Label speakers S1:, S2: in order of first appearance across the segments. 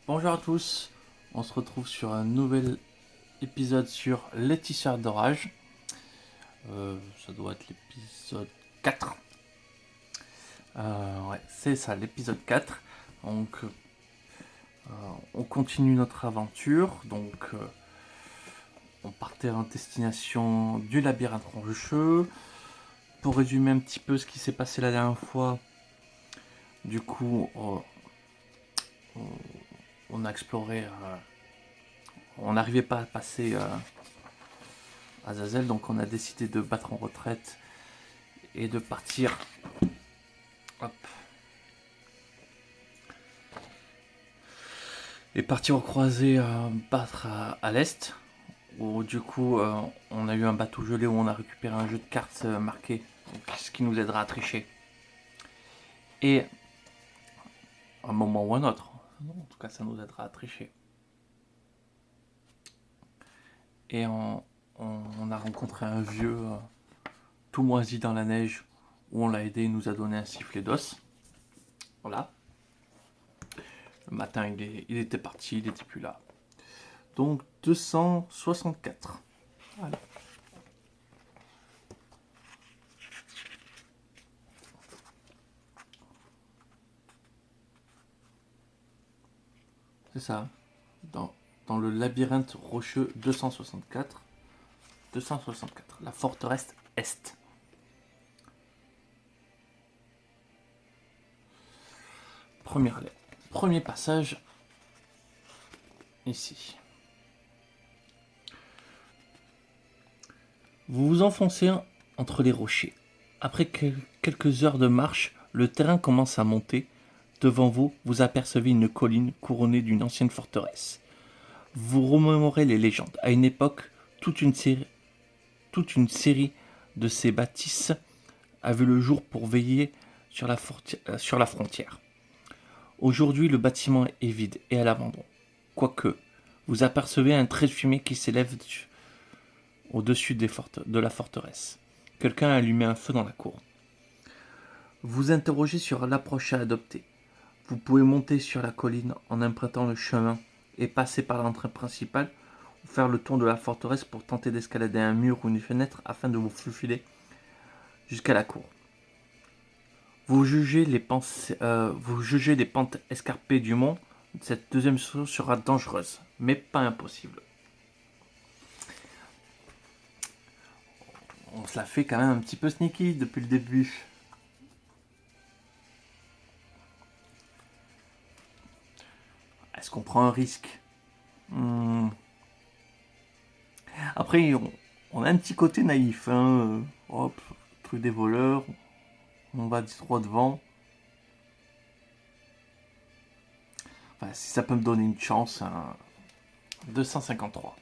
S1: Bonjour à tous, on se retrouve sur un nouvel épisode sur les tisseurs d'orage. Ça doit être l'épisode 4. Ouais, c'est ça, l'épisode 4. Donc, on continue notre aventure. Donc, on partait en destination du labyrinthe rocheux. Pour résumer un petit peu ce qui s'est passé la dernière fois, du coup, on a exploré. On n'arrivait pas à passer Azazel, donc on a décidé de battre en retraite et de partir. Hop. Et partir au croisé battre à l'est, où du coup on a eu un bateau gelé où on a récupéré un jeu de cartes marqué, ce qui nous aidera à tricher. Et à un moment ou un autre, en tout cas ça nous aidera à tricher. Et on a rencontré un vieux tout moisi dans la neige, où on l'a aidé, il nous a donné un sifflet d'os. Voilà. Le matin il était parti, il n'était plus là. Donc 264. Voilà. C'est ça. Dans le labyrinthe rocheux 264. 264. La forteresse Est. Premier passage. Ici. Vous vous enfoncez entre les rochers. Après quelques heures de marche, le terrain commence à monter. Devant vous, vous apercevez une colline couronnée d'une ancienne forteresse. Vous remémorez les légendes. À une époque, toute une série de ces bâtisses a vu le jour pour veiller sur la frontière. Aujourd'hui, le bâtiment est vide et à l'abandon. Quoique, vous apercevez un trait de fumée qui s'élève au-dessus de la forteresse. Quelqu'un a allumé un feu dans la cour. Vous interrogez sur l'approche à adopter. Vous pouvez monter sur la colline en empruntant le chemin et passer par l'entrée principale ou faire le tour de la forteresse pour tenter d'escalader un mur ou une fenêtre afin de vous faufiler jusqu'à la cour. Vous jugez les pentes escarpées du mont. Cette deuxième saut sera dangereuse, mais pas impossible. On se la fait quand même un petit peu sneaky depuis le début. Est-ce qu'on prend un risque? Après, on a un petit côté naïf. Hein. Hop, truc des voleurs. On va droit devant. Enfin, si ça peut me donner une chance, 253.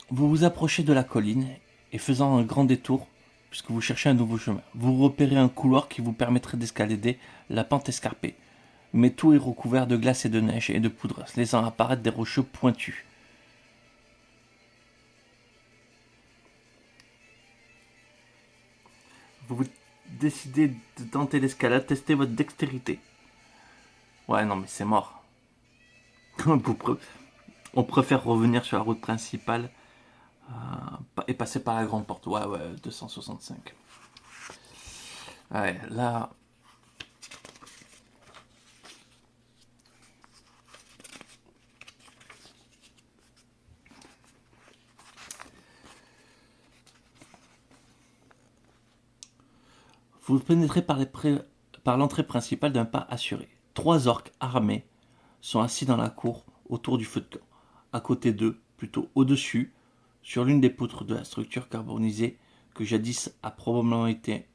S1: Vous vous approchez de la colline et faisant un grand détour, puisque vous cherchez un nouveau chemin, vous repérez un couloir qui vous permettrait d'escalader la pente escarpée. Mais tout est recouvert de glace et de neige et de poudre, laissant apparaître des rocheux pointus. Vous décidez de tenter l'escalade, testez votre dextérité. Ouais, non, mais c'est mort. On préfère revenir sur la route principale et passer par la grande porte. Ouais, 265. Ouais, là. Vous pénétrez par l'entrée principale d'un pas assuré. 3 orques armés sont assis dans la cour autour du feu de camp. À côté d'eux, plutôt au-dessus, sur l'une des poutres de la structure carbonisée que jadis a probablement été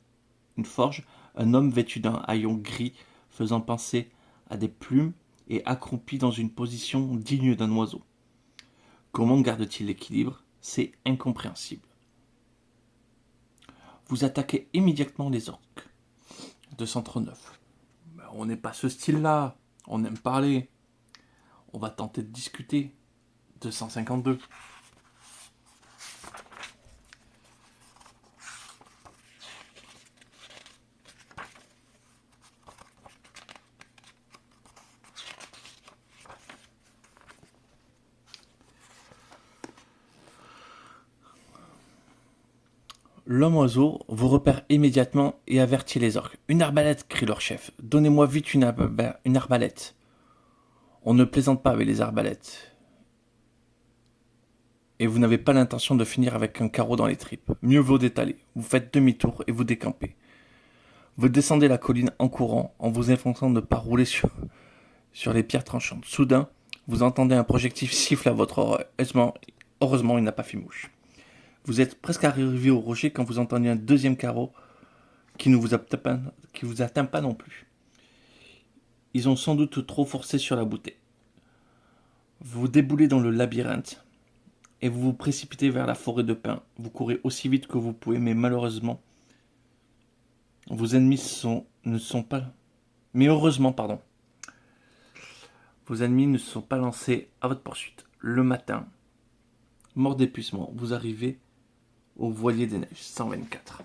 S1: une forge, un homme vêtu d'un haillon gris faisant penser à des plumes et accroupi dans une position digne d'un oiseau. Comment garde-t-il l'équilibre? C'est incompréhensible. Vous attaquez immédiatement les orques. 239. Ben, on n'est pas ce style-là. On aime parler. On va tenter de discuter. 252. L'homme-oiseau vous repère immédiatement et avertit les orques. Une arbalète, crie leur chef. Donnez-moi vite une arbalète. On ne plaisante pas avec les arbalètes. Et vous n'avez pas l'intention de finir avec un carreau dans les tripes. Mieux vaut d'étaler. Vous faites demi-tour et vous décampez. Vous descendez la colline en courant, en vous efforçant de ne pas rouler sur les pierres tranchantes. Soudain, vous entendez un projectile siffler à votre oreille. Heureusement, il n'a pas fait mouche. Vous êtes presque arrivé au rocher quand vous entendez un deuxième carreau qui ne vous atteint pas non plus. Ils ont sans doute trop forcé sur la bouteille. Vous déboulez dans le labyrinthe et vous vous précipitez vers la forêt de pins. Vous courez aussi vite que vous pouvez, mais malheureusement, vos ennemis ne sont pas... Mais heureusement, pardon. Vos ennemis ne sont pas lancés à votre poursuite. Le matin, mort d'épuisement, vous arrivez au voilier des neiges, 124.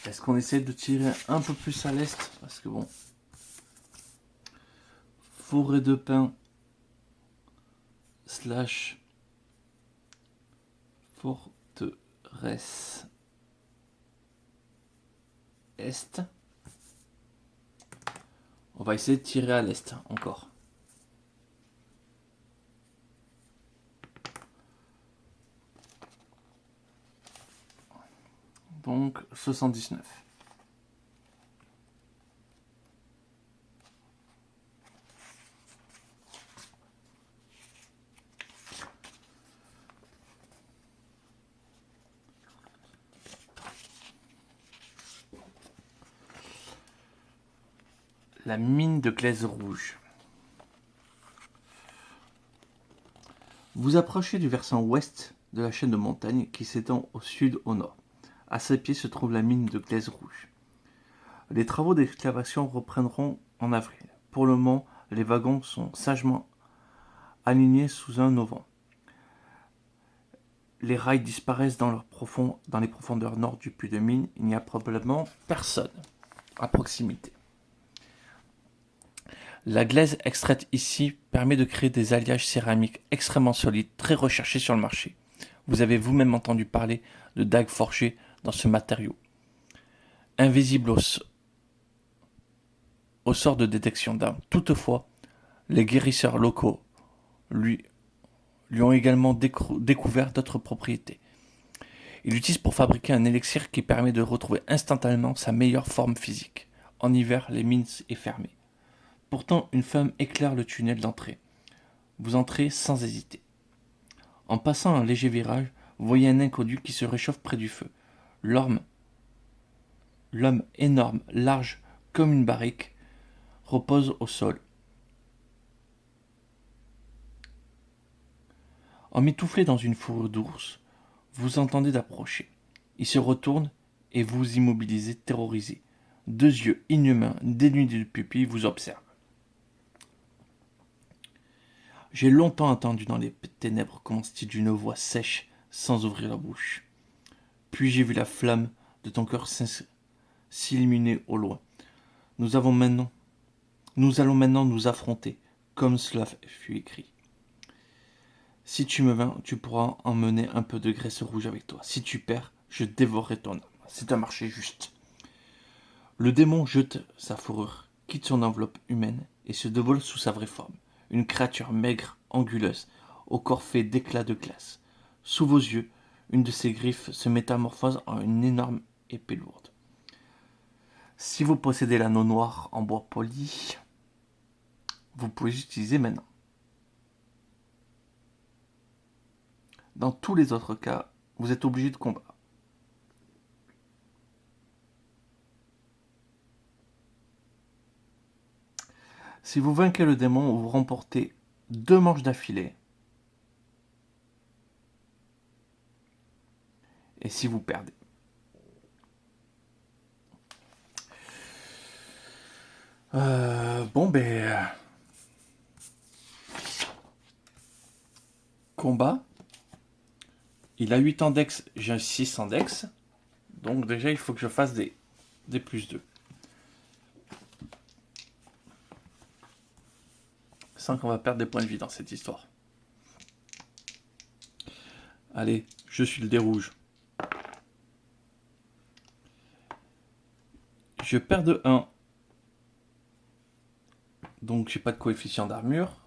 S1: Est-ce qu'on essaie de tirer un peu plus à l'est? Parce que bon... Forêt de pins / forteresse est. On va essayer de tirer à l'est encore. Donc 79. La mine de glaise rouge. Vous approchez du versant ouest de la chaîne de montagnes qui s'étend au sud au nord. À ses pieds se trouve la mine de glaise rouge. Les travaux d'excavation reprendront en avril. Pour le moment, les wagons sont sagement alignés sous un auvent. Les rails disparaissent dans les profondeurs nord du puits de mine. Il n'y a probablement personne à proximité. La glaise extraite ici permet de créer des alliages céramiques extrêmement solides, très recherchés sur le marché. Vous avez vous-même entendu parler de dagues forgées dans ce matériau. Invisible au sort de détection d'armes. Toutefois, les guérisseurs locaux lui ont également découvert d'autres propriétés. Il l'utilise pour fabriquer un élixir qui permet de retrouver instantanément sa meilleure forme physique. En hiver, les mines est fermée. Pourtant, une flamme éclaire le tunnel d'entrée. Vous entrez sans hésiter. En passant un léger virage, vous voyez un inconnu qui se réchauffe près du feu. L'homme énorme, large comme une barrique, repose au sol. Emmitouflé dans une fourrure d'ours, vous entendez d'approcher. Il se retourne et vous immobilisez, terrorisé. Deux yeux inhumains, dénudés de pupilles, vous observent. J'ai longtemps entendu dans les ténèbres, commence-t-il d'une voix sèche, sans ouvrir la bouche. Puis j'ai vu la flamme de ton cœur s'illuminer au loin. Nous allons maintenant nous affronter, comme cela fut écrit. Si tu me vins, tu pourras emmener un peu de graisse rouge avec toi. Si tu perds, je dévorerai ton âme. C'est un marché juste. Le démon jette sa fourrure, quitte son enveloppe humaine et se dévoile sous sa vraie forme. Une créature maigre, anguleuse, au corps fait d'éclats de glace. Sous vos yeux, une de ses griffes se métamorphose en une énorme épée lourde. Si vous possédez l'anneau noir en bois poli, vous pouvez utiliser maintenant. Dans tous les autres cas, vous êtes obligé de combattre. Si vous vainquez le démon, vous remportez 2 manches d'affilée. Et si vous perdez. Bon, ben... combat. Il a 8 en dex, j'ai un 6 en dex. Donc déjà, il faut que je fasse des plus 2. Sans qu'on va perdre des points de vie dans cette histoire. Allez, je suis le dé rouge. Je perds de 1. Donc j'ai pas de coefficient d'armure.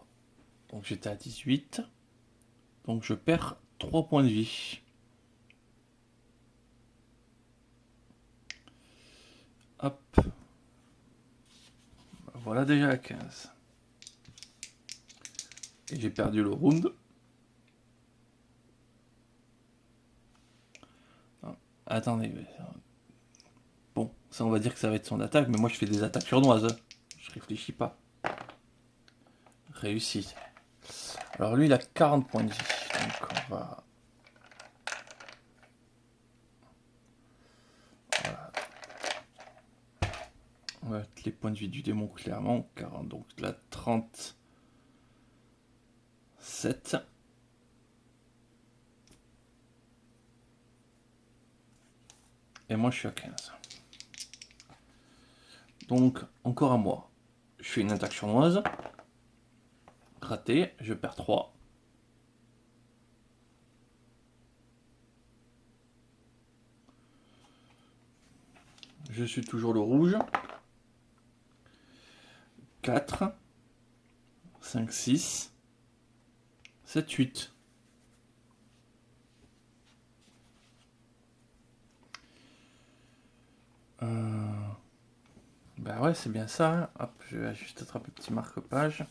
S1: Donc j'étais à 18. Donc je perds 3 points de vie. Hop. Voilà déjà à 15. Et j'ai perdu le round. Attendez. Bon, ça on va dire que ça va être son attaque, mais moi je fais des attaques surnoises. Je réfléchis pas. Réussite. Alors lui il a 40 points de vie. Donc on va... Voilà. On va mettre les points de vie du démon clairement. 40, donc là 37. Et moi je suis à 15. Donc encore à moi. Je fais une attaque surnoise. Raté, je perds 3. Je suis toujours le rouge. 4, 5, 6, 7, 8. Bah ouais, c'est bien ça. Hein. Hop, je vais juste attraper le petit marque-page.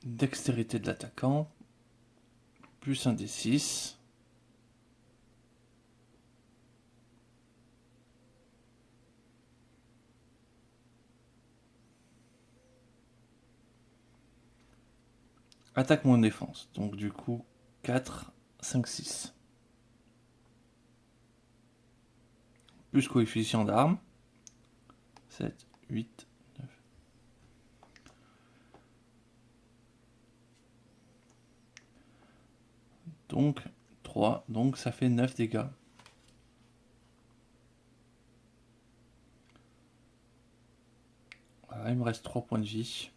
S1: Dextérité de l'attaquant. Plus un des 6. Attaque moins défense. Donc du coup, 4, 5, 6. Plus coefficient d'armes. 7, 8, 9. Donc 3. Donc ça fait 9 dégâts. Voilà, il me reste 3 points de vie.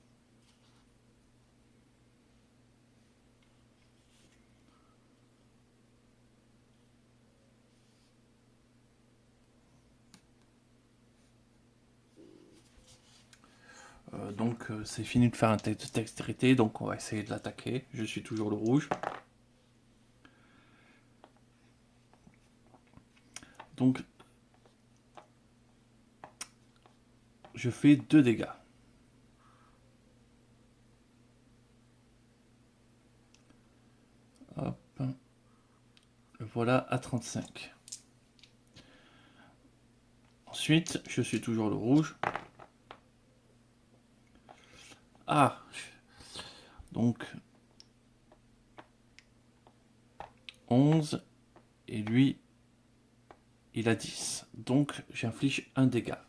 S1: Donc c'est fini de faire un test de dextérité, donc on va essayer de l'attaquer. Je suis toujours le rouge. Donc je fais 2 dégâts. Hop. Le voilà à 35. Ensuite, je suis toujours le rouge. Ah, donc 11 et lui il a 10. Donc j'inflige un dégât.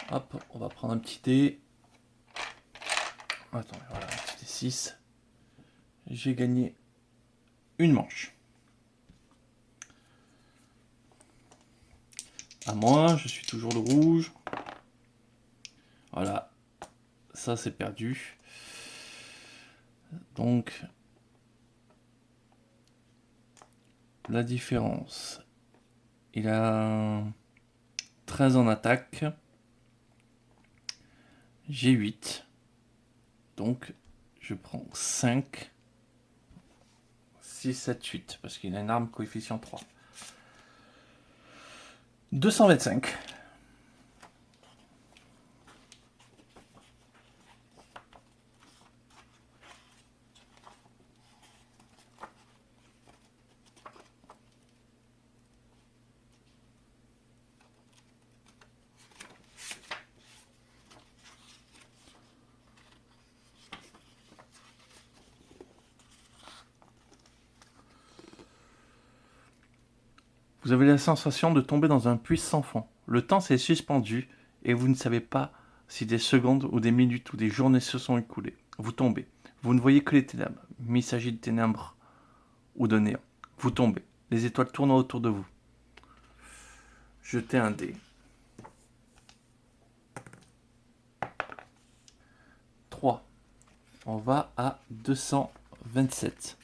S1: Hop, on va prendre un petit dé. Attends, voilà, un petit dé 6. J'ai gagné une manche. À moi, je suis toujours le rouge. Voilà, ça c'est perdu. Donc la différence. Il a 13 en attaque. J'ai 8. Donc, je prends 5, 6, 7, 8. Parce qu'il a une arme coefficient 3. 225. Vous avez la sensation de tomber dans un puits sans fond. Le temps s'est suspendu et vous ne savez pas si des secondes ou des minutes ou des journées se sont écoulées. Vous tombez. Vous ne voyez que les ténèbres, mais il s'agit de ténèbres ou de néant. Vous tombez. Les étoiles tournent autour de vous. Jetez un dé. 3. On va à 227.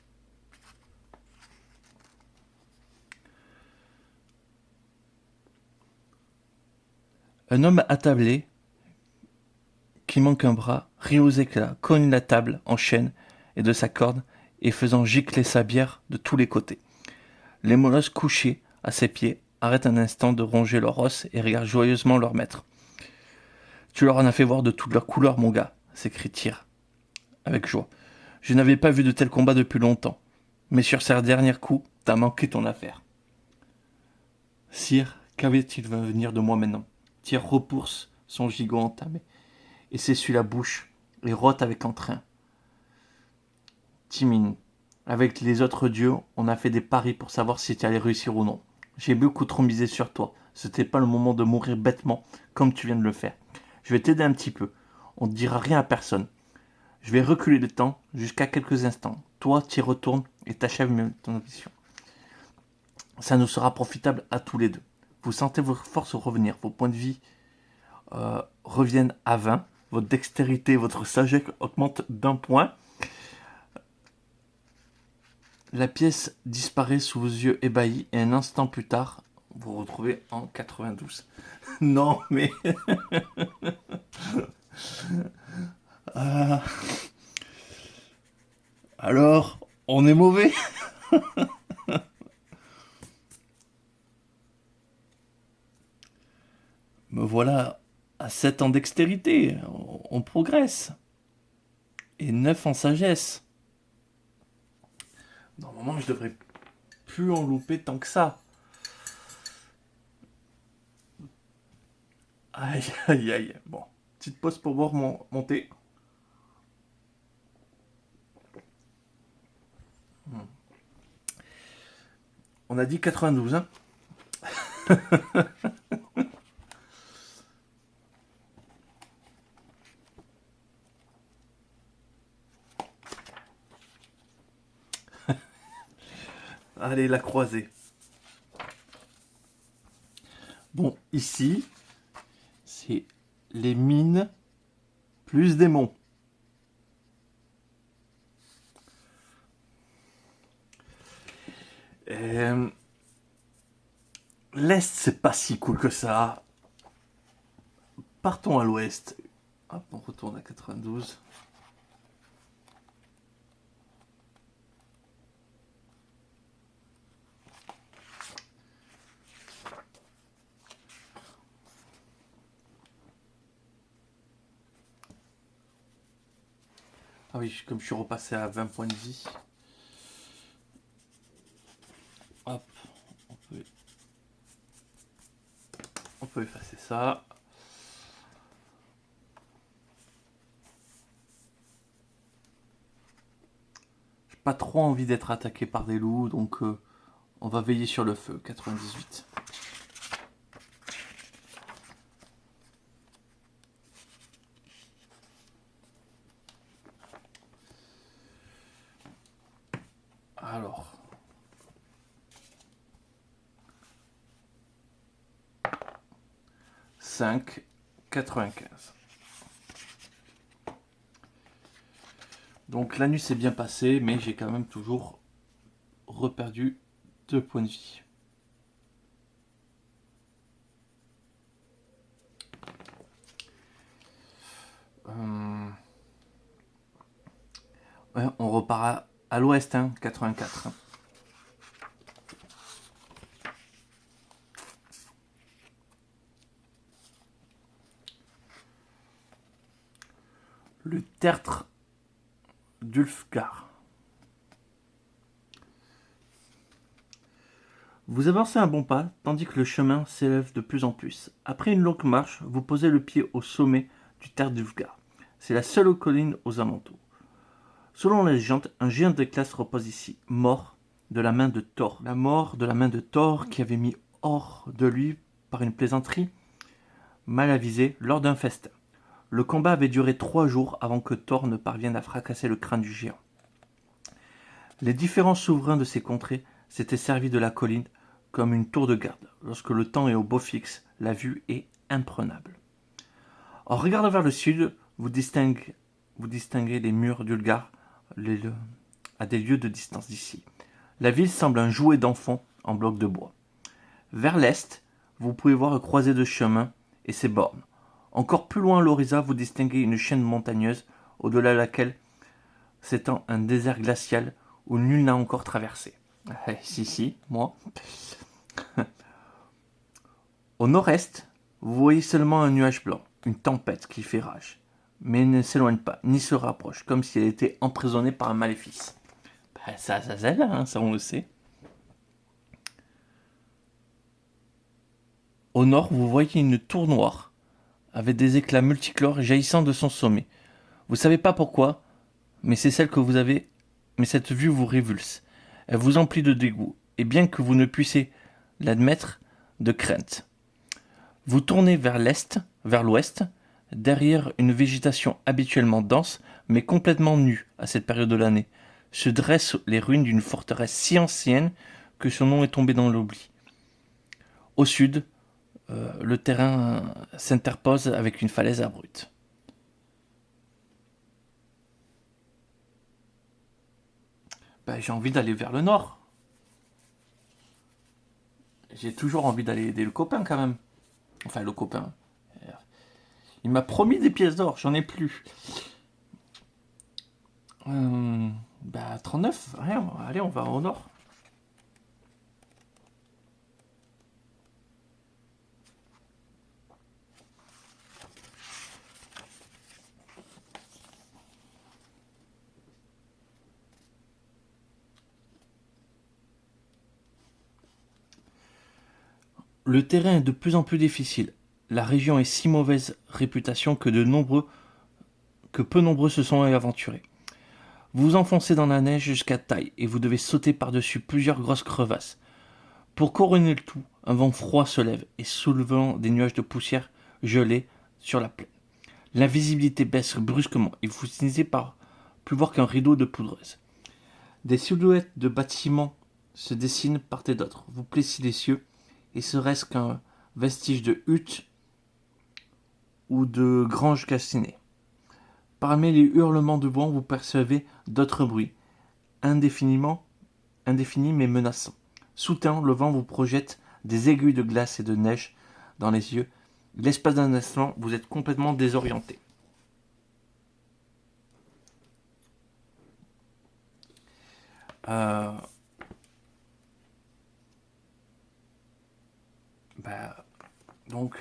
S1: Un homme attablé, qui manque un bras, rit aux éclats, cogne la table en chaîne et de sa corde, et faisant gicler sa bière de tous les côtés. Les molosses couchés à ses pieds arrêtent un instant de ronger leur os et regardent joyeusement leur maître. Tu leur en as fait voir de toutes leurs couleurs, mon gars, s'écrie Tyr, avec joie. Je n'avais pas vu de tel combat depuis longtemps, mais sur ces derniers coups, t'as manqué ton affaire. Sire, qu'avait-il venir de moi maintenant? Tyr repousse son gigot entamé et s'essuie la bouche et rote avec entrain. Timine, avec les autres dieux, on a fait des paris pour savoir si tu allais réussir ou non. J'ai beaucoup trop misé sur toi. C'était pas le moment de mourir bêtement comme tu viens de le faire. Je vais t'aider un petit peu. On ne dira rien à personne. Je vais reculer le temps jusqu'à quelques instants. Toi, tu y retournes et t'achèves ton ambition. Ça nous sera profitable à tous les deux. Vous sentez vos forces revenir, vos points de vie reviennent à 20, votre dextérité, votre sagesse augmentent d'un point. La pièce disparaît sous vos yeux ébahis et un instant plus tard, vous vous retrouvez en 92. Non, mais... Alors, on est mauvais? Me voilà à 7 en dextérité, on progresse. Et 9 en sagesse. Normalement, je devrais plus en louper tant que ça. Aïe, aïe, aïe. Bon, petite pause pour boire mon thé. On a dit 92, hein? Allez, la croisée. Bon, ici, c'est les mines plus démons. L'Est, c'est pas si cool que ça. Partons à l'Ouest. Hop, on retourne à 92. Ah oui, comme je suis repassé à 20 points de vie. Hop, on peut effacer ça. J'ai pas trop envie d'être attaqué par des loups, donc on va veiller sur le feu. 98. Alors. « 5, 95. Donc la nuit s'est bien passée, mais j'ai quand même toujours reperdu 2 points de vie. Ouais, on repart à l'ouest, hein, 84. Le tertre d'Ulfgar. Vous avancez un bon pas, tandis que le chemin s'élève de plus en plus. Après une longue marche, vous posez le pied au sommet du tertre d'Ulfgar. C'est la seule colline aux alentours. Selon la légende, un géant de glace repose ici, mort de la main de Thor. La mort de la main de Thor qui avait mis hors de lui par une plaisanterie mal avisée lors d'un festin. Le combat avait duré 3 jours avant que Thor ne parvienne à fracasser le crâne du géant. Les différents souverains de ces contrées s'étaient servis de la colline comme une tour de garde. Lorsque le temps est au beau fixe, la vue est imprenable. En regardant vers le sud, vous distinguez les murs d'Ulgar à des lieues de distance d'ici. La ville semble un jouet d'enfant en blocs de bois. Vers l'est, vous pouvez voir le croisé de chemin et ses bornes. Encore plus loin à l'horizon, vous distinguez une chaîne montagneuse au-delà de laquelle s'étend un désert glacial où nul n'a encore traversé. Si, moi. Au nord-est, vous voyez seulement un nuage blanc, une tempête qui fait rage, mais ne s'éloigne pas, ni se rapproche, comme si elle était emprisonnée par un maléfice. Ça Azazel, hein, ça on le sait. Au nord, vous voyez une tour noire, avec des éclats multicolores jaillissant de son sommet. Vous savez pas pourquoi, mais c'est celle que vous avez, mais cette vue vous révulse. Elle vous emplit de dégoût, et bien que vous ne puissiez l'admettre, de crainte. Vous tournez vers l'est, vers l'ouest, derrière une végétation habituellement dense, mais complètement nue à cette période de l'année, se dressent les ruines d'une forteresse si ancienne que son nom est tombé dans l'oubli. Au sud, le terrain s'interpose avec une falaise abrupte. J'ai envie d'aller vers le nord. J'ai toujours envie d'aller aider le copain quand même. Enfin, le copain. Il m'a promis des pièces d'or, j'en ai plus. 39, rien. Allez, on va au nord. Le terrain est de plus en plus difficile. La région est si mauvaise réputation que peu nombreux se sont aventurés. Vous vous enfoncez dans la neige jusqu'à taille et vous devez sauter par-dessus plusieurs grosses crevasses. Pour couronner le tout, un vent froid se lève et soulevant des nuages de poussière gelée sur la plaine. La visibilité baisse brusquement et vous finissez par plus voir qu'un rideau de poudreuse. Des silhouettes de bâtiments se dessinent part et d'autre. Vous plissez les cieux et serait-ce qu'un vestige de hutte ou de grange calcinée. Parmi les hurlements de vent, vous percevez d'autres bruits, indéfinis mais menaçants. Soudain, le vent vous projette des aiguilles de glace et de neige dans les yeux. L'espace d'un instant, vous êtes complètement désorienté. Donc,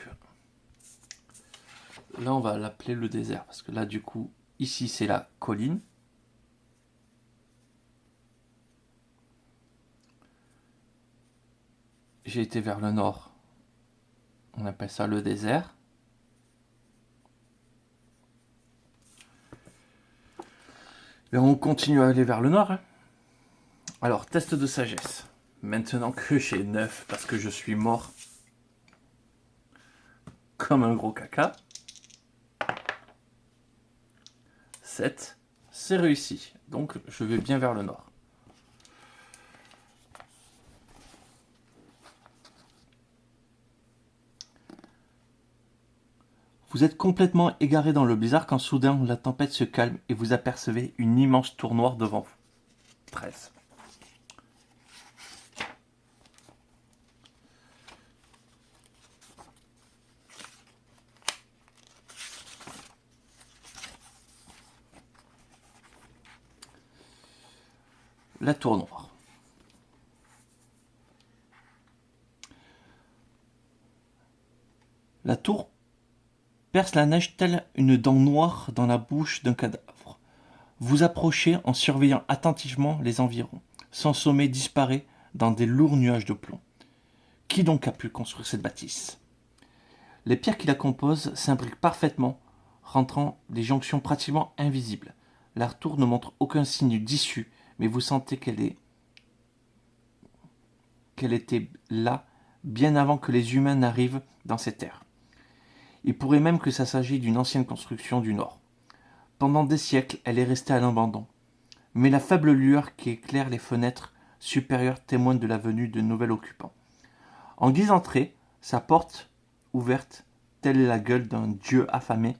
S1: là, on va l'appeler le désert, parce que là, du coup, ici, c'est la colline. J'ai été vers le nord. On appelle ça le désert. Et on continue à aller vers le nord. Hein. Alors, test de sagesse. Maintenant que j'ai 9, parce que je suis mort comme un gros caca. 7, c'est réussi. Donc, je vais bien vers le nord. Vous êtes complètement égaré dans le blizzard quand soudain la tempête se calme et vous apercevez une immense tour noire devant vous. 13. la tour noire. La tour perce la neige telle une dent noire dans la bouche d'un cadavre. Vous approchez en surveillant attentivement les environs. Son sommet disparaît dans des lourds nuages de plomb. Qui donc a pu construire cette bâtisse? Les pierres qui la composent s'imbriquent parfaitement, rentrant des jonctions pratiquement invisibles. La tour ne montre aucun signe d'issue, mais vous sentez qu'elle était là bien avant que les humains n'arrivent dans ces terres. Il pourrait même que ça s'agisse d'une ancienne construction du Nord. Pendant des siècles, elle est restée à l'abandon. Mais la faible lueur qui éclaire les fenêtres supérieures témoigne de la venue de nouveaux occupants. En guise d'entrée, sa porte, ouverte, telle la gueule d'un dieu affamé,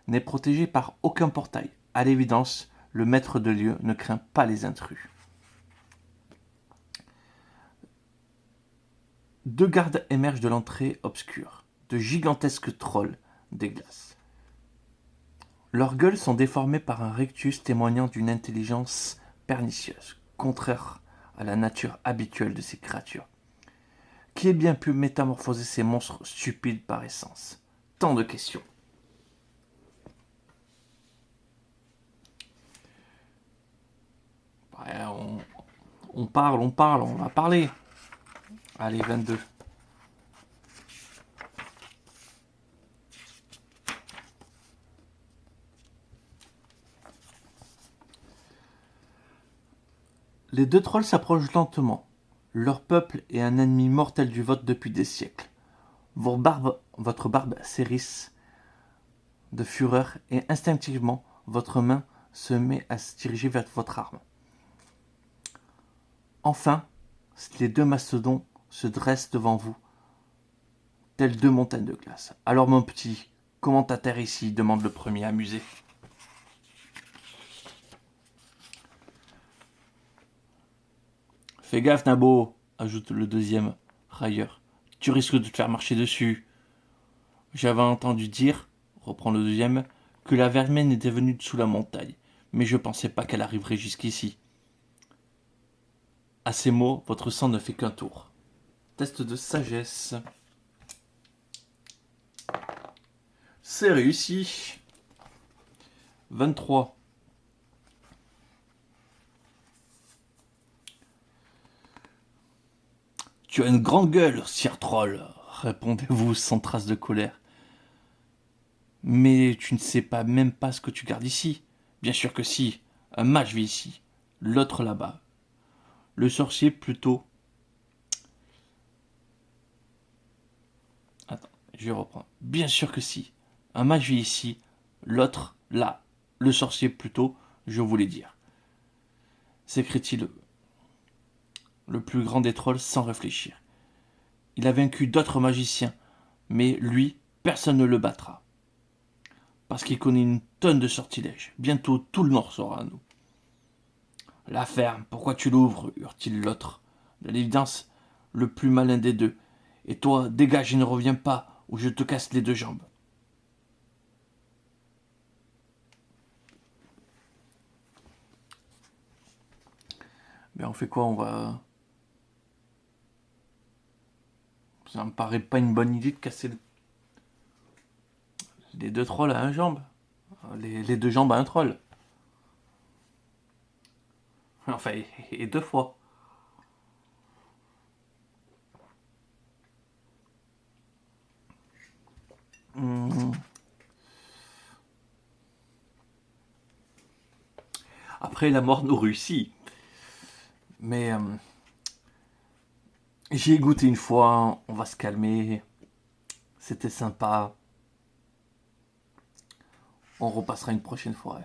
S1: n'est protégée par aucun portail. À l'évidence, le maître de lieu ne craint pas les intrus. Deux gardes émergent de l'entrée obscure, de gigantesques trolls des glaces. Leurs gueules sont déformées par un rictus témoignant d'une intelligence pernicieuse, contraire à la nature habituelle de ces créatures. Qui a bien pu métamorphoser ces monstres stupides par essence? Tant de questions. Ouais, on parle, on va parler. Allez, 22. Les deux trolls s'approchent lentement. Leur peuple est un ennemi mortel du vote depuis des siècles. Votre barbe s'hérisse de fureur et instinctivement, votre main se met à se diriger vers votre arme. Enfin, les deux mastodons se dressent devant vous, telles deux montagnes de glace. Alors mon petit, comment t'atterres ici? Demande le premier amusé. Fais gaffe, Nabo, ajoute le deuxième, railleur. Tu risques de te faire marcher dessus. J'avais entendu dire, reprend le deuxième, que la vermine était venue de sous la montagne, mais je pensais pas qu'elle arriverait jusqu'ici. À ces mots, votre sang ne fait qu'un tour. Test de sagesse. C'est réussi. 23. Tu as une grande gueule, sire troll, répondez-vous sans trace de colère. Mais tu ne sais pas même pas ce que tu gardes ici. Bien sûr que si. Un mage vit ici. L'autre là-bas. Le sorcier plutôt. Attends, je reprends. Bien sûr que si. Un mage vit ici. L'autre là. Le sorcier plutôt, je voulais dire. S'écrie-t-il le plus grand des trolls sans réfléchir. Il a vaincu d'autres magiciens, mais lui, personne ne le battra. Parce qu'il connaît une tonne de sortilèges. Bientôt tout le Nord sera à nous. La ferme, pourquoi tu l'ouvres hurle-t-il l'autre. De l'évidence, le plus malin des deux. Et toi, dégage et ne reviens pas, ou je te casse les deux jambes. Ben on fait quoi? On va... Ça me paraît pas une bonne idée de casser les deux trolls à une jambe. Les deux jambes à un troll. Enfin, et deux fois. Après, la mort nous réussit. Mais j'y ai goûté une fois, on va se calmer. C'était sympa. On repassera une prochaine fois.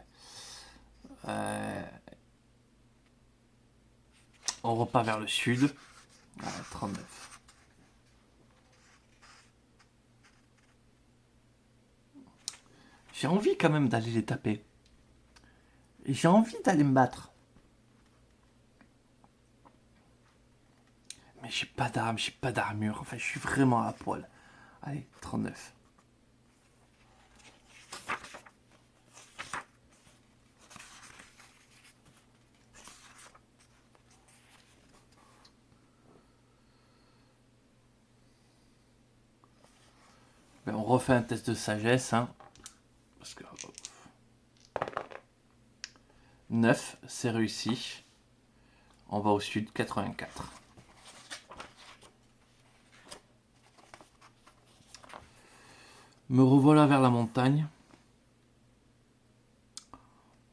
S1: On repart vers le sud. 39. J'ai envie quand même d'aller les taper. J'ai envie d'aller me battre. Mais j'ai pas d'arme, j'ai pas d'armure. Enfin, je suis vraiment à poil. Allez, 39. Ben, on refait un test de sagesse. Hein, parce que 9, c'est réussi. On va au sud, 84. Me revoilà vers la montagne.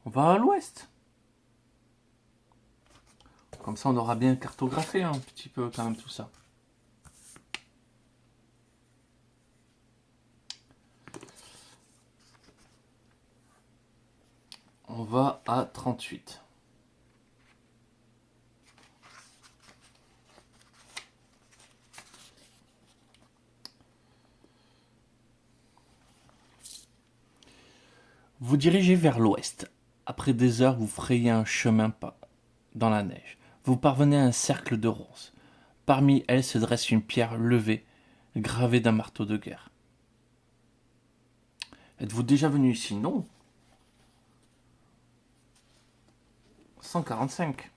S1: On va à l'ouest. Comme ça, on aura bien cartographié un petit peu quand même tout ça. On va à 38. Vous dirigez vers l'ouest. Après des heures, vous frayez un chemin dans la neige. Vous parvenez à un cercle de ronces. Parmi elles se dresse une pierre levée, gravée d'un marteau de guerre. Êtes-vous déjà venu ici? Non. 145.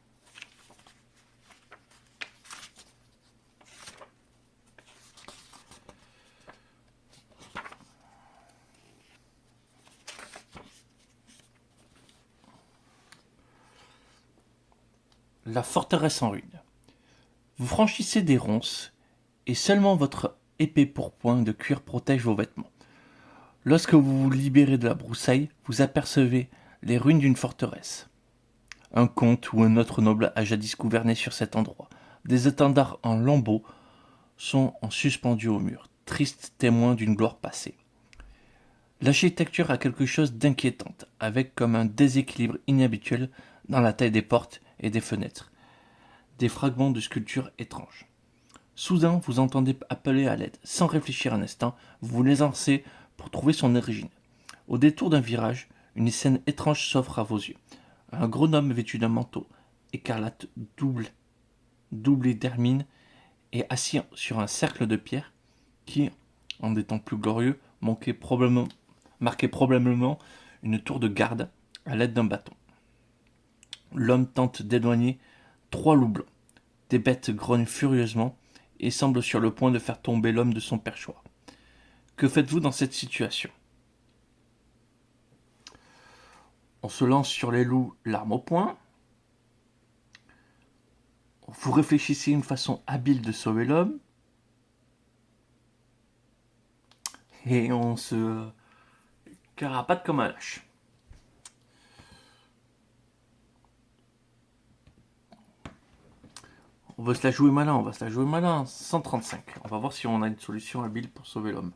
S1: La forteresse en ruine. Vous franchissez des ronces et seulement votre épée pourpoint de cuir protège vos vêtements. Lorsque vous vous libérez de la broussaille, vous apercevez les ruines d'une forteresse. Un comte ou un autre noble a jadis gouverné sur cet endroit. Des étendards en lambeaux sont suspendus au mur, tristes témoins d'une gloire passée. L'architecture a quelque chose d'inquiétant, avec comme un déséquilibre inhabituel dans la taille des portes et des fenêtres, des fragments de sculptures étranges. Soudain, vous entendez appeler à l'aide. Sans réfléchir un instant, vous vous lancez pour trouver son origine. Au détour d'un virage, une scène étrange s'offre à vos yeux. Un gros homme vêtu d'un manteau écarlate doublé d'hermine est assis sur un cercle de pierre qui, en des temps plus glorieux, marquait probablement une tour de garde à l'aide d'un bâton. L'homme tente d'éloigner 3 loups blancs. Des bêtes grognent furieusement et semblent sur le point de faire tomber l'homme de son perchoir. Que faites-vous dans cette situation? On se lance sur les loups, l'arme au poing. Vous réfléchissez une façon habile de sauver l'homme. Et on se carapate comme un lâche. On va se la jouer malin, 135. On va voir si on a une solution habile pour sauver l'homme.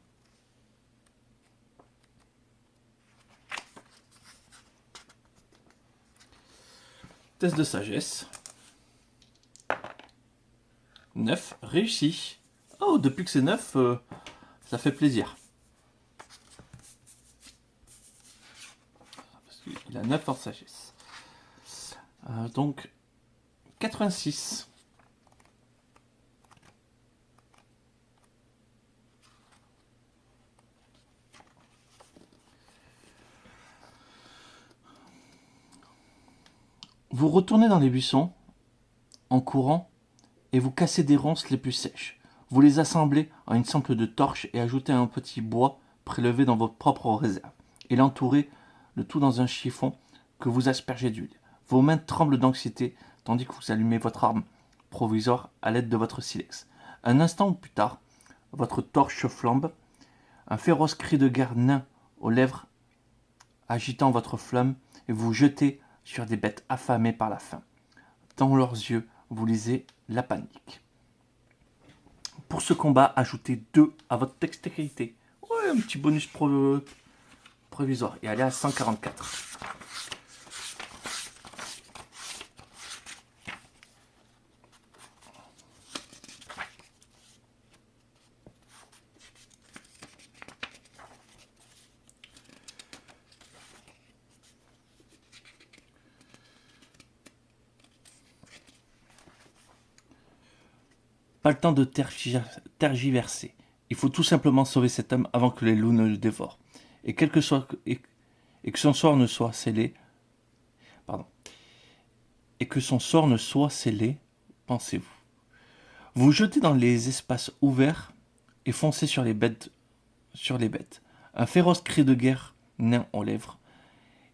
S1: Test de sagesse. 9, réussi. Oh, depuis que c'est 9, ça fait plaisir. Parce qu'il a 9 en sagesse. Donc, 86. Vous retournez dans les buissons, en courant, et vous cassez des ronces les plus sèches. Vous les assemblez en une sorte de torche et ajoutez un petit bois prélevé dans votre propre réserve. Et l'entourez le tout dans un chiffon que vous aspergez d'huile. Vos mains tremblent d'anxiété tandis que vous allumez votre arme provisoire à l'aide de votre silex. Un instant plus tard, votre torche flambe, un féroce cri de guerre nain aux lèvres agitant votre flamme et vous jetez sur des bêtes affamées par la faim. Dans leurs yeux, vous lisez la panique. Pour ce combat, ajoutez 2 à votre dextérité. Ouais, un petit bonus provisoire. Et allez à 144. Pas le temps de tergiverser. Il faut tout simplement sauver cet homme avant que les loups ne le dévorent. Et, que son sort ne soit scellé. Pardon. Et que son sort ne soit scellé, pensez-vous. Vous jetez dans les espaces ouverts et foncez sur les bêtes sur les bêtes. Un féroce cri de guerre, nain aux lèvres.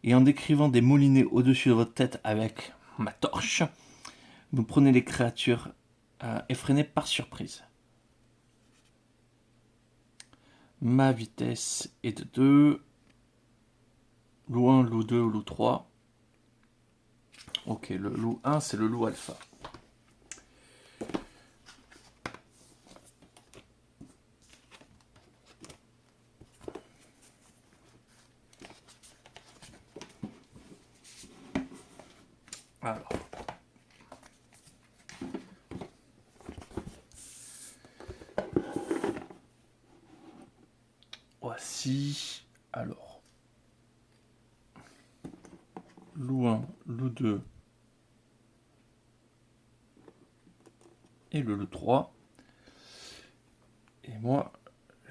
S1: Et en décrivant des moulinets au-dessus de votre tête avec ma torche, vous prenez les créatures effrénées par surprise. Ma vitesse est de 2. Loup 1, loup 2, loup 3. Ok, le loup 1, c'est le loup alpha. Alors. Voici. Alors. Loup 1, loup 2. Et le loup 3. Et moi,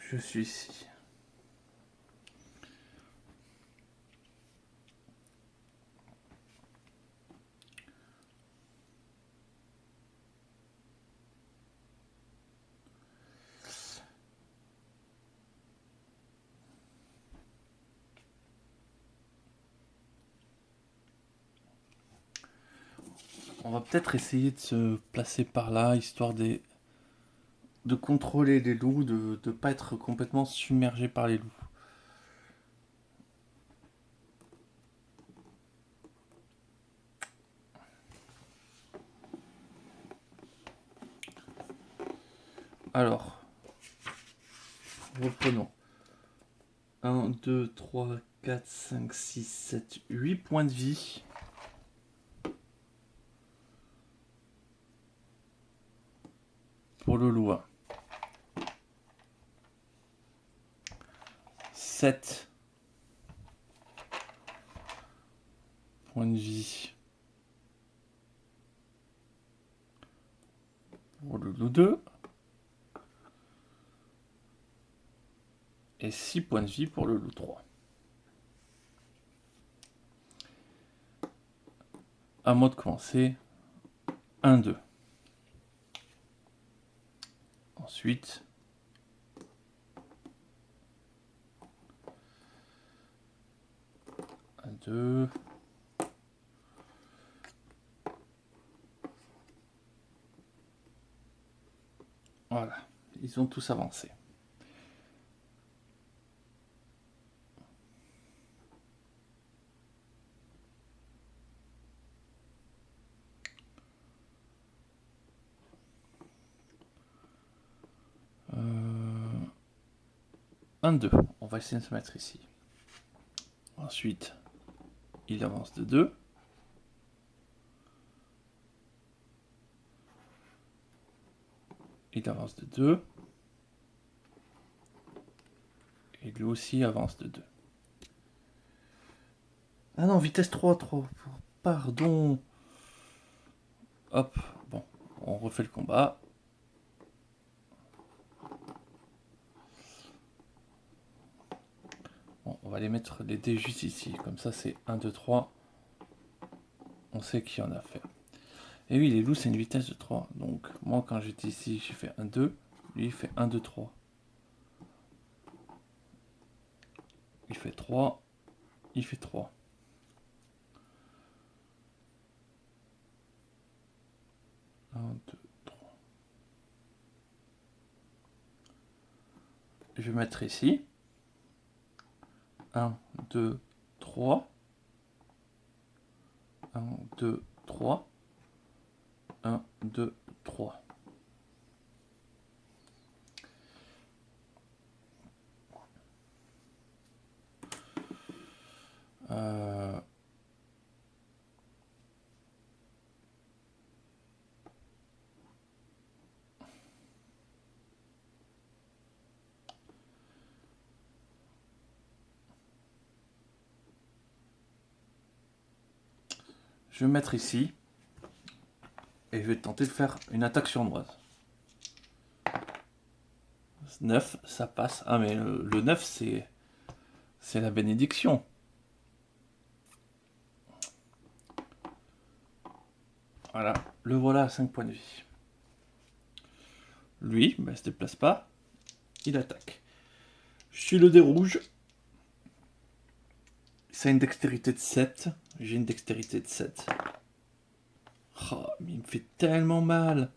S1: je suis ici. On va peut-être essayer de se placer par là, histoire de contrôler les loups, de ne pas être complètement submergé par les loups. Alors, reprenons. 1, 2, 3, 4, 5, 6, 7, 8 points de vie. Pour le loup 1. 7 points de vie pour le loup 2. Et 6 points de vie pour le loup 3. À moi de commencer. 1, 2. Ensuite, 1, 2. Voilà, ils ont tous avancé. Un 2. On va essayer de se mettre ici. Ensuite, il avance de 2. Il avance de 2. Et lui aussi avance de 2. Ah non, vitesse 3. Pardon. Hop, bon, on refait le combat. Bon, on va les mettre les dés juste ici. Comme ça, c'est 1, 2, 3. On sait qui en a fait. Et oui, les loups, c'est une vitesse de 3. Donc, moi, quand j'étais ici, j'ai fait 1, 2. Lui, il fait 1, 2, 3. Il fait 3. Il fait 3. Un, 2, 3. Je vais mettre ici. 1, 2, 3. 1, 2, 3. 1, 2, 3. Je vais mettre ici. Et je vais tenter de faire une attaque sournoise. 9, ça passe. Ah mais le 9, c'est la bénédiction. Voilà, le voilà à 5 points de vie. Lui, il se déplace pas. Il attaque. Je suis le dé rouge. Ça a une dextérité de 7. J'ai une dextérité de 7. Oh, mais il me fait tellement mal.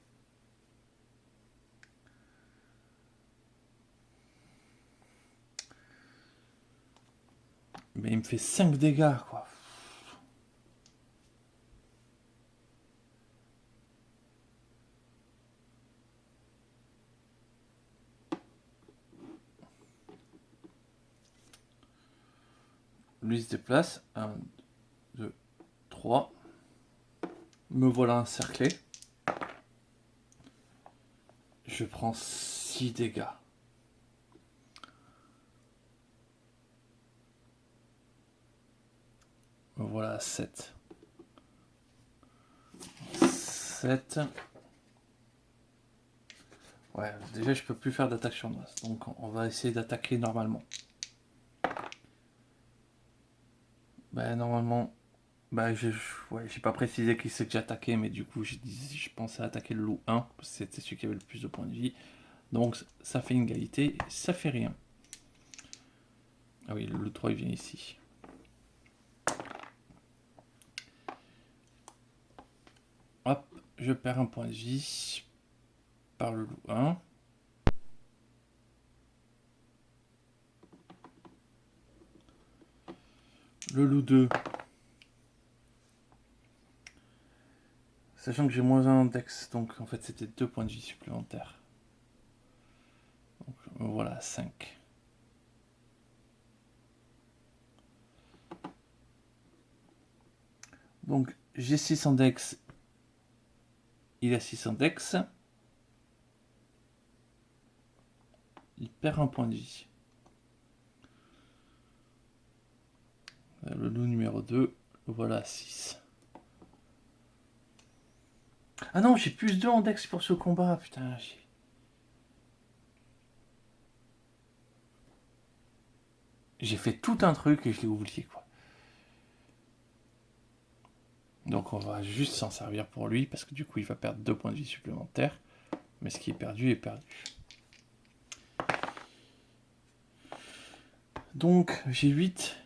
S1: Mais il me fait 5 dégâts, quoi. Lui se déplace. 1, 2, 3. Me voilà encerclé. Je prends 6 dégâts. Me voilà à 7. 7. Ouais, déjà je peux plus faire d'attaque sournoise. Donc on va essayer d'attaquer normalement. Bah normalement... Bah j'ai pas précisé qui c'est que j'attaquais, mais du coup je pensais attaquer le loup 1, parce que c'était celui qui avait le plus de points de vie. Donc ça fait une égalité, ça fait rien. Ah oui, le loup 3 il vient ici. Hop, je perds un point de vie par le loup 1. Le loup 2. Sachant que j'ai moins 1 en dex, donc en fait c'était 2 points de vie supplémentaires. Donc voilà, 5. Donc j'ai 6 en dex. Il a 6 en dex. Il perd un point de vie. Le loup numéro 2, voilà 6. Ah non, j'ai plus 2 en dex pour ce combat, putain. J'ai fait tout un truc et je l'ai oublié, quoi. Donc on va juste s'en servir pour lui, parce que du coup il va perdre 2 points de vie supplémentaires. Mais ce qui est perdu est perdu. Donc j'ai 8.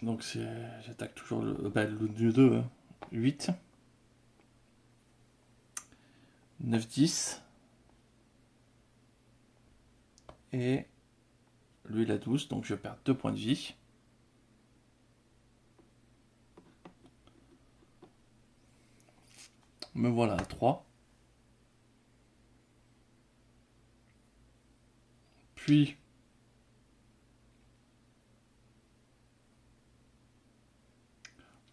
S1: Donc j'attaque toujours le loup 2. Hein. 8. 9, 10. Et lui il a 12, donc je perds 2 points de vie. Me voilà à 3. Puis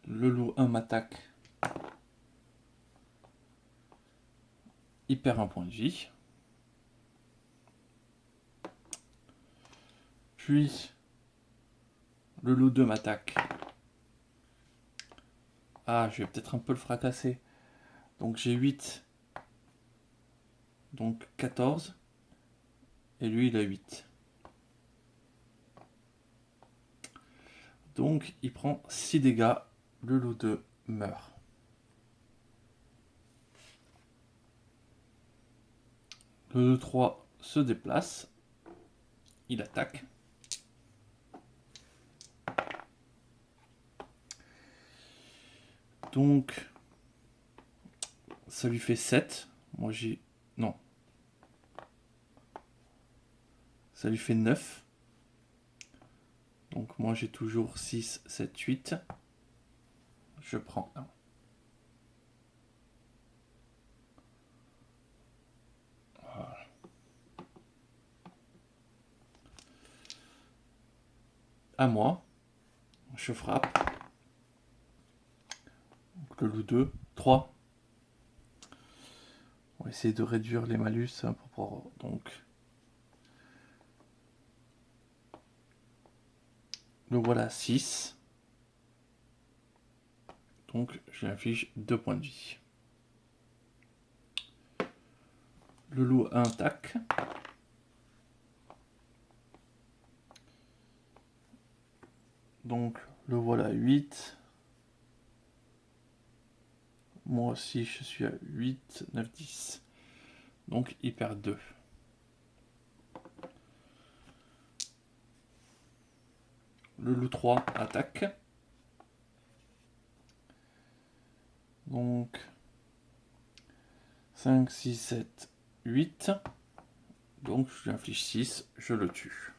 S1: le loup 1 m'attaque. Il perd un point de vie. Puis le loup 2 m'attaque. Ah, je vais peut-être un peu le fracasser. Donc j'ai 8. Donc 14. Et lui, il a 8. Donc il prend 6 dégâts. Le loup 2 meurt. Le loup 3 se déplace. Il attaque. Donc ça lui fait 7. Moi j'ai... Non. Ça lui fait 9. Donc moi j'ai toujours 6, 7, 8. Je prends 1. Voilà. À moi. Je frappe. Donc le loup 2. 3. On va essayer de réduire les malus. Donc le voilà 6. Donc je lui inflige 2 points de vie. Le loup a un tac. Donc le voilà 8. Moi aussi, je suis à 8, 9, 10. Donc, il perd 2. Le loup 3 attaque. Donc, 5, 6, 7, 8. Donc, je lui inflige 6, je le tue.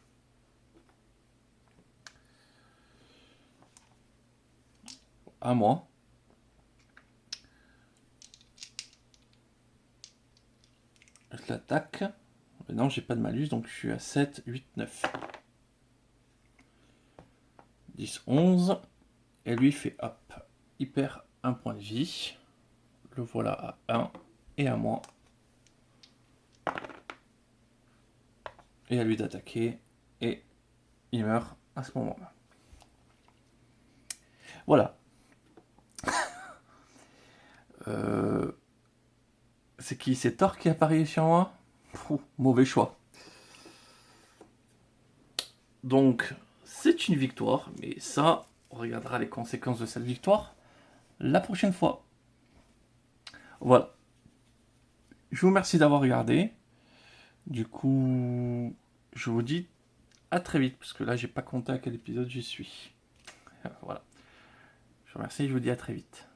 S1: À moi. Je l'attaque. Non, j'ai pas de malus, donc je suis à 7, 8, 9. 10, 11. Et lui fait hop. Il perd un point de vie. Le voilà à 1. Et à moi. Et à lui d'attaquer. Et il meurt à ce moment-là. Voilà. C'est qui? C'est Thor qui apparaît sur moi? Mauvais choix. Donc, c'est une victoire, mais ça, on regardera les conséquences de cette victoire la prochaine fois. Voilà. Je vous remercie d'avoir regardé. Du coup, je vous dis à très vite, parce que là, j'ai pas compté à quel épisode j'y suis. Voilà. Je vous remercie, je vous dis à très vite.